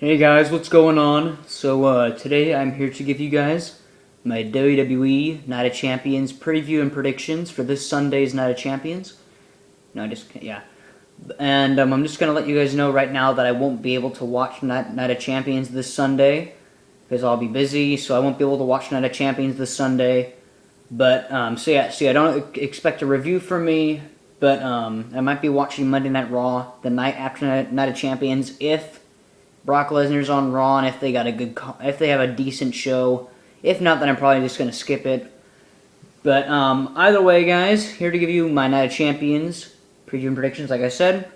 Hey guys, what's going on? Today I'm here to give you guys my WWE Night of Champions preview and predictions for this Sunday's Night of Champions. Yeah. And I'm just going to let you guys know right now that I won't be able to watch Night of Champions this Sunday because I'll be busy, so I won't be able to watch Night of Champions this Sunday. But, I don't expect a review from me, but I might be watching Monday Night Raw the night after Night of Champions if Brock Lesnar's on Raw, and if they have a decent show. If not, then I'm probably just going to skip it. But either way, guys, here to give you my Night of Champions preview and predictions, like I said.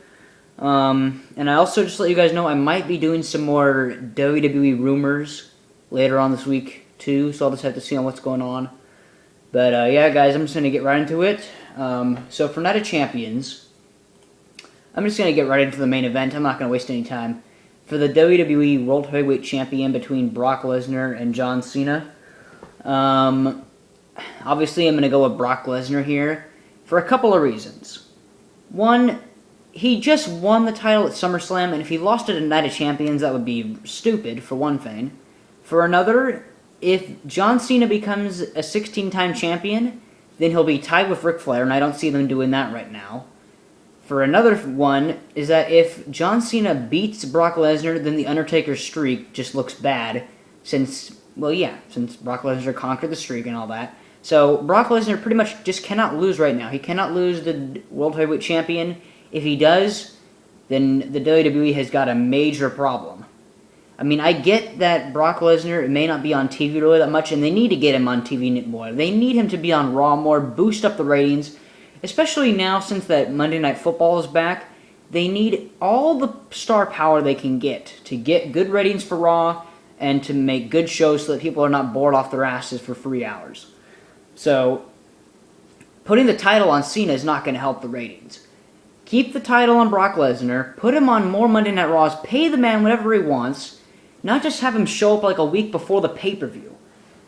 And I also just let you guys know I might be doing some more WWE rumors later on this week, too, so I'll just have to see on what's going on. But yeah, guys, I'm just going to get right into it. So for Night of Champions, I'm just going to get right into the main event. I'm not going to waste any time. For the WWE World Heavyweight Champion between Brock Lesnar and John Cena. Obviously, I'm going to go with Brock Lesnar here for a couple of reasons. One, he just won the title at SummerSlam, and if he lost it at Night of Champions, that would be stupid, for one thing. For another, if John Cena becomes a 16-time champion, then he'll be tied with Ric Flair, and I don't see them doing that right now. For another one, is that if John Cena beats Brock Lesnar, then the Undertaker's streak just looks bad, since Brock Lesnar conquered the streak and all that. So Brock Lesnar pretty much just cannot lose right now. He cannot lose the World Heavyweight Champion. If he does, then the WWE has got a major problem. I mean, I get that Brock Lesnar may not be on TV really that much, and they need to get him on TV more. They need him to be on Raw more, boost up the ratings. Especially now, since that Monday Night Football is back, they need all the star power they can get to get good ratings for Raw and to make good shows so that people are not bored off their asses for 3 hours. So, putting the title on Cena is not going to help the ratings. Keep the title on Brock Lesnar, put him on more Monday Night Raws, pay the man whatever he wants, not just have him show up like a week before the pay-per-view.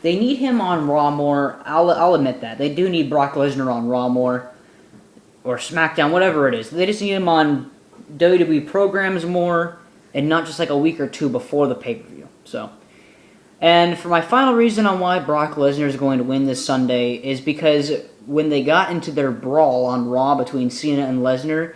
They need him on Raw more. I'll admit that. They do need Brock Lesnar on Raw more. Or SmackDown, whatever it is. They just need him on WWE programs more, and not just like a week or two before the pay-per-view. And for my final reason on why Brock Lesnar is going to win this Sunday is because when they got into their brawl on Raw between Cena and Lesnar,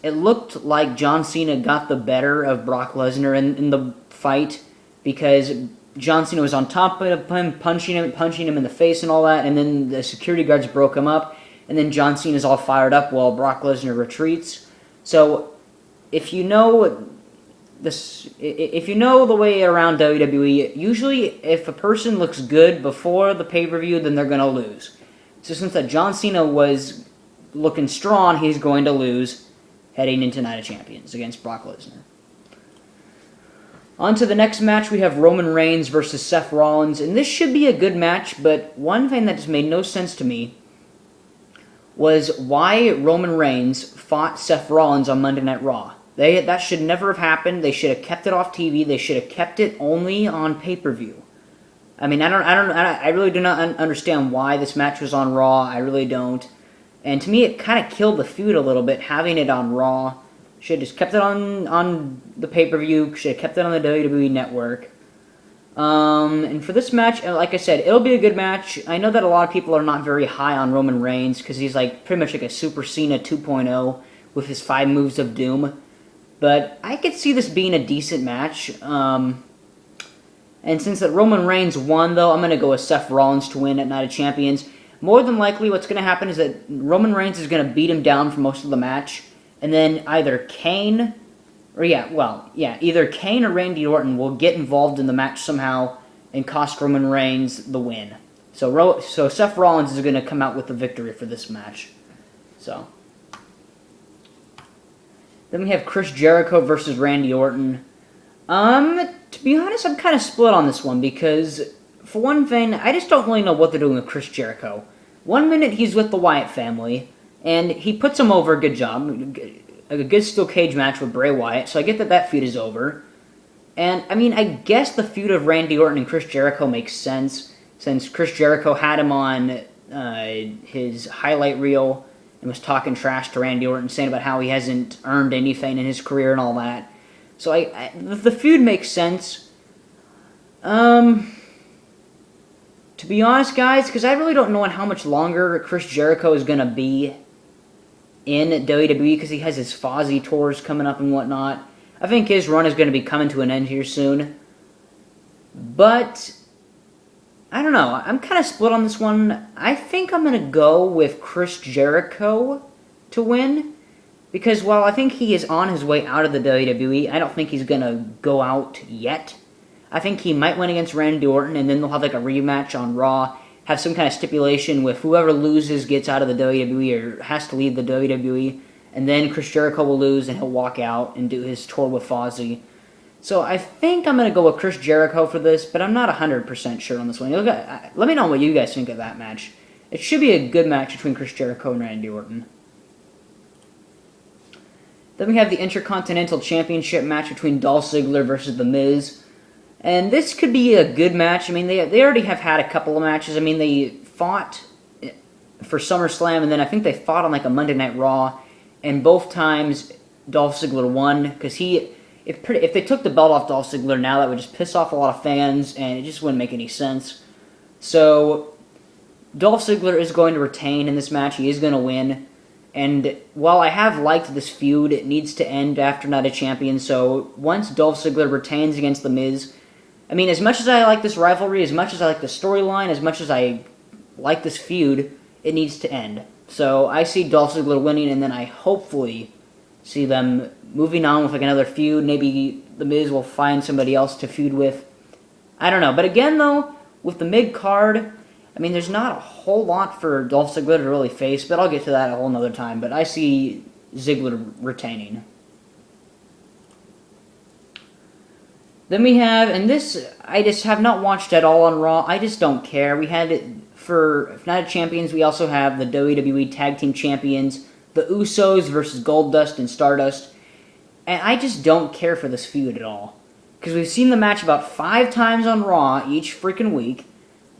it looked like John Cena got the better of Brock Lesnar in the fight, because John Cena was on top of him, punching him in the face and all that, and then the security guards broke him up. And then John Cena's all fired up while Brock Lesnar retreats. So, if you know the way around WWE, usually if a person looks good before the pay-per-view, then they're going to lose. So since that John Cena was looking strong, he's going to lose heading into Night of Champions against Brock Lesnar. On to the next match, we have Roman Reigns versus Seth Rollins. And this should be a good match, but one thing that just made no sense to me was why Roman Reigns fought Seth Rollins on Monday Night Raw. That should never have happened. They should have kept it off TV. They should have kept it only on pay-per-view. I mean, I really do not understand why this match was on Raw. I really don't. And to me, it kind of killed the feud a little bit, having it on Raw. Should have just kept it on the pay-per-view. Should have kept it on the WWE Network. And for this match, like I said, it'll be a good match. I know that a lot of people are not very high on Roman Reigns because he's like pretty much like a Super Cena 2.0 with his 5 moves of doom. But I could see this being a decent match. And since that Roman Reigns won, though, I'm going to go with Seth Rollins to win at Night of Champions. More than likely, what's going to happen is that Roman Reigns is going to beat him down for most of the match, and then either Kane or Randy Orton will get involved in the match somehow and cost Roman Reigns the win. So Seth Rollins is going to come out with the victory for this match. So then we have Chris Jericho versus Randy Orton. To be honest, I'm kind of split on this one because, for one thing, I just don't really know what they're doing with Chris Jericho. 1 minute he's with the Wyatt family, and he puts him over a good job. A good steel cage match with Bray Wyatt, so I get that feud is over. And, I mean, I guess the feud of Randy Orton and Chris Jericho makes sense, since Chris Jericho had him on his highlight reel and was talking trash to Randy Orton, saying about how he hasn't earned anything in his career and all that. So the feud makes sense. To be honest, guys, because I really don't know how much longer Chris Jericho is going to be in WWE, because he has his Fozzy tours coming up and whatnot. I think his run is going to be coming to an end here soon. But, I don't know. I'm kind of split on this one. I think I'm going to go with Chris Jericho to win. Because while I think he is on his way out of the WWE, I don't think he's going to go out yet. I think he might win against Randy Orton, and then they'll have like a rematch on Raw, have some kind of stipulation with whoever loses gets out of the WWE or has to leave the WWE, and then Chris Jericho will lose and he'll walk out and do his tour with Fozzy. So I think I'm going to go with Chris Jericho for this, but I'm not 100% sure on this one. Let me know what you guys think of that match. It should be a good match between Chris Jericho and Randy Orton. Then we have the Intercontinental Championship match between Dolph Ziggler versus The Miz. And this could be a good match. I mean, they already have had a couple of matches. I mean, they fought for SummerSlam, and then I think they fought on like a Monday Night Raw. And both times, Dolph Ziggler won, because if they took the belt off Dolph Ziggler now, that would just piss off a lot of fans, and it just wouldn't make any sense. So, Dolph Ziggler is going to retain in this match. He is going to win. And while I have liked this feud, it needs to end after Night of Champions. So, once Dolph Ziggler retains against The Miz, I mean, as much as I like this rivalry, as much as I like the storyline, as much as I like this feud, it needs to end. So I see Dolph Ziggler winning, and then I hopefully see them moving on with like another feud. Maybe The Miz will find somebody else to feud with. I don't know. But again, though, with the mid-card, I mean, there's not a whole lot for Dolph Ziggler to really face, but I'll get to that a whole nother time. But I see Ziggler retaining. Then we have, and this I just have not watched at all on Raw. I just don't care. We had, for Night of Champions, we also have the WWE Tag Team Champions, the Usos versus Goldust and Stardust. And I just don't care for this feud at all. Because we've seen the match about 5 times on Raw each freaking week,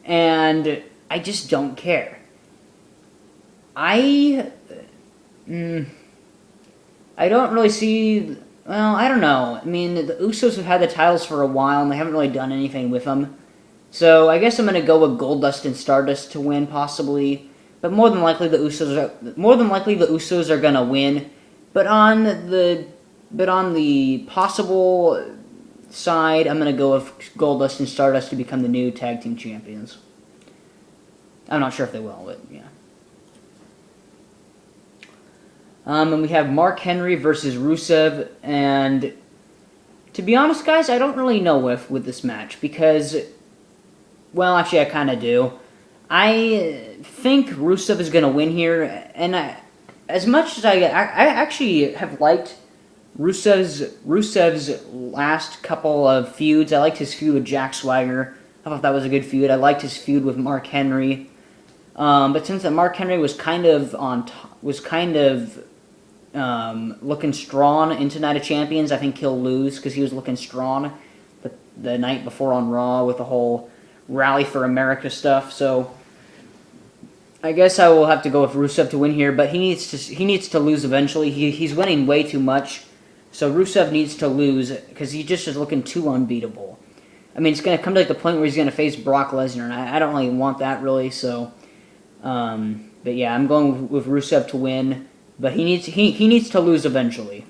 and I just don't care. I don't really see... Well, I don't know. I mean, the Usos have had the titles for a while, and they haven't really done anything with them. So I guess I'm going to go with Goldust and Stardust to win, possibly. But more than likely, the Usos are going to win. But on the possible side, I'm going to go with Goldust and Stardust to become the new tag team champions. I'm not sure if they will, but yeah. And we have Mark Henry versus Rusev, and to be honest, guys, I don't really know with this match, because, well, actually, I kind of do. I think Rusev is going to win here, and as much as I actually have liked Rusev's last couple of feuds. I liked his feud with Jack Swagger. I thought that was a good feud. I liked his feud with Mark Henry. But since that Mark Henry was kind of looking strong into Night of Champions, I think he'll lose because he was looking strong the night before on Raw with the whole Rally for America stuff. So I guess I will have to go with Rusev to win here, but he needs to lose eventually. He's winning way too much, so Rusev needs to lose because he just is looking too unbeatable. I mean, it's going to come to like the point where he's going to face Brock Lesnar, and I don't really want that really. So, but yeah, I'm going with Rusev to win, but he needs to lose eventually,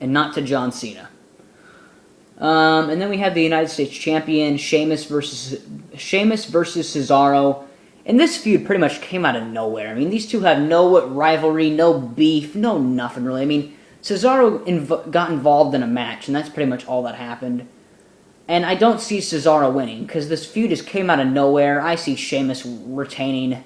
and not to John Cena. And then we have the United States Champion Sheamus versus Cesaro. And this feud pretty much came out of nowhere. I mean, these two have no rivalry, no beef, no nothing really. I mean, Cesaro got involved in a match, and that's pretty much all that happened. And I don't see Cesaro winning, because this feud just came out of nowhere. I see Sheamus retaining.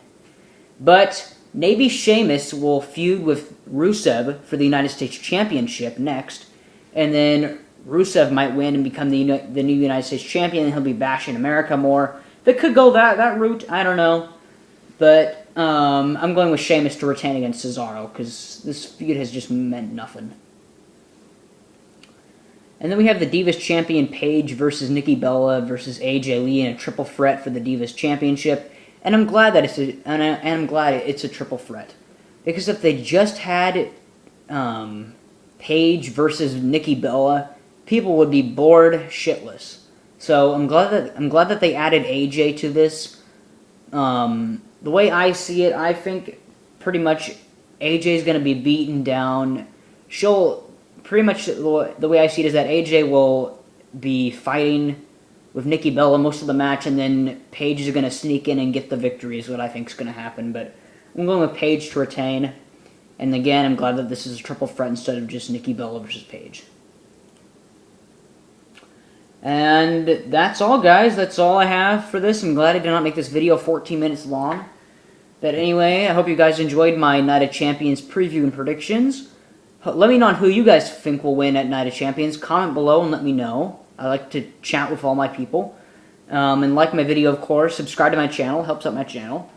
But maybe Sheamus will feud with Rusev for the United States Championship next, and then Rusev might win and become the new United States Champion, and he'll be bashing America more. They could go that route, I don't know. But I'm going with Sheamus to retain against Cesaro, because this feud has just meant nothing. And then we have the Divas Champion Paige versus Nikki Bella versus AJ Lee in a triple threat for the Divas Championship. And I'm glad that it's a triple threat. Because if they just had Paige Paige versus Nikki Bella, people would be bored shitless. So I'm glad that they added AJ to this. The way I see it, I think pretty much AJ is going to be beaten down. She'll pretty much, the way I see it is that AJ will be fighting with Nikki Bella most of the match, and then Paige is going to sneak in and get the victory is what I think is going to happen. But I'm going with Paige to retain. And again, I'm glad that this is a triple threat instead of just Nikki Bella versus Paige. And that's all, guys. That's all I have for this. I'm glad I did not make this video 14 minutes long. But anyway, I hope you guys enjoyed my Night of Champions preview and predictions. Let me know on who you guys think will win at Night of Champions. Comment below and let me know. I like to chat with all my people. And like my video, of course. Subscribe to my channel. Helps out my channel.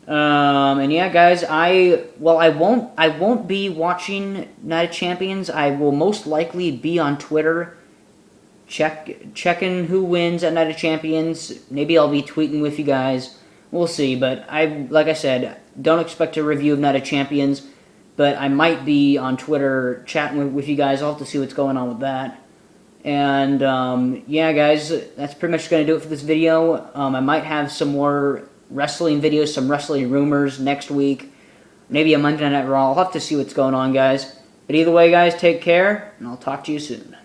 And yeah, guys, I won't be watching Night of Champions. I will most likely be on Twitter checking who wins at Night of Champions. Maybe I'll be tweeting with you guys. We'll see, but like I said, don't expect a review of Night of Champions, but I might be on Twitter chatting with you guys. I'll have to see what's going on with that. And yeah, guys, that's pretty much going to do it for this video. I might have some more wrestling videos, some wrestling rumors next week. Maybe a Monday Night Raw. I'll have to see what's going on, guys. But either way, guys, take care, and I'll talk to you soon.